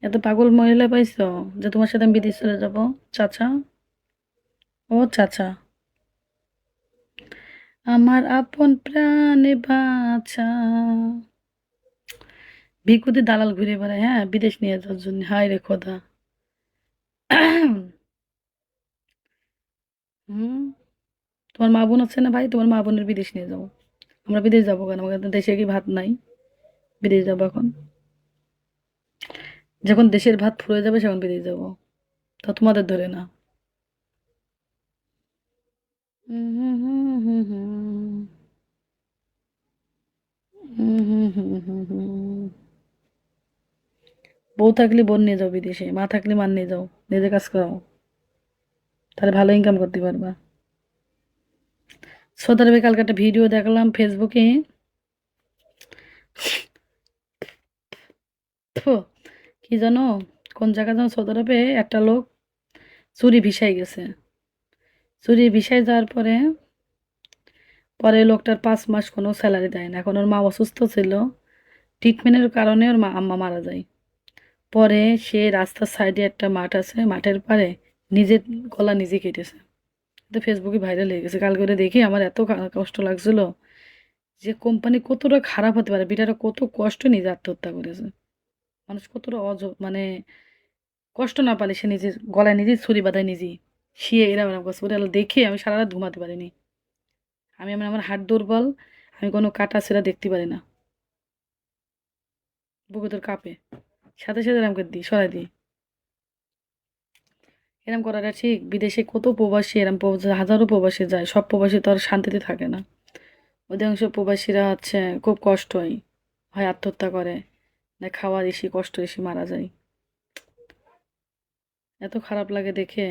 এত পাগল মহিলা পাইছো যে তোমার সাথে আমি বিদেশ চলে যাব? চাচা, ও চাচা, আমার আপন প্রাণে বাঁচা। ভিকুতি দালাল ঘুরে বেড়ায়, হ্যাঁ, বিদেশ নিয়ে যাওয়ার জন্য। হায় রে খোদা। হুম। তোমার মা বোন আছে না ভাই? তোমার মা বোনের বিদেশ নিয়ে যাও। আমরা বিদেশ যাবো কেন? আমাদের দেশে কি ভাত নাই? বিদেশ যাবো এখন। যখন দেশের ভাত ফুরিয়ে যাবে সেখন বিদেশ যাবো। তা তোমাদের ধরে না। হুম হুম হুম হুম হুম। হুম হুম হুম হুম হুম। বউ থাকলে বোন নিয়ে যাও বিদেশে, মা থাকলে মান নিয়ে যাও, নিজে কাজ করো, তাহলে ভালো ইনকাম করতে পারবা। সৌদি আরবে কালকে একটা ভিডিও দেখলাম ফেসবুকে। ফু, কি জানো, কোন জায়গা যেন সৌদি আরবে একটা লোক চুরি ভিসায় গেছে। চুরি ভিসায় যাওয়ার পরে পরে লোকটার 5 মাস কোনো স্যালারি দেয় না। এখন ওর মা অসুস্থ ছিল, ট্রিটমেন্টের কারণে ওর মা আম্মা মারা যায়। পরে সে রাস্তার সাইডে একটা মাঠ আছে, মাঠের পাড়ে নিজের গলা নিজে কেটেছে। তো ফেসবুকে ভাইরাল হয়ে গেছে। কালকে ওটা দেখে আমার এত কষ্ট লাগছিল যে কোম্পানি কতটা খারাপ হতে পারে, বিটারা কত কষ্ট নিজে আত্মহত্যা করেছে। মানুষ কতটা মানে কষ্ট না পালে সে নিজের গলায় নিজেই ছুরি বাঁধায় নিজেই শিয়ে এরম এরম করছে। ওটা দেখে আমি সারা রাত ঘুমাতে পারিনি। আমার হাড় দুর্বল, আমি কোনো কাটা ছেঁড়া দেখতে পারি না, বুকে তোর কাঁপে, সাথে সাথে এরম করে দিই, সরাই দিই। এরম করাটা ঠিক? বিদেশে কত প্রবাসী, এরম হাজারো প্রবাসী যায়, সব প্রবাসী তো আর শান্তিতে থাকে না। অধিকাংশ প্রবাসীরা হচ্ছে খুব কষ্ট হয়, হয় আত্মহত্যা করে, না খাওয়ার এসে কষ্ট এসে মারা যায়। এত খারাপ লাগে দেখে।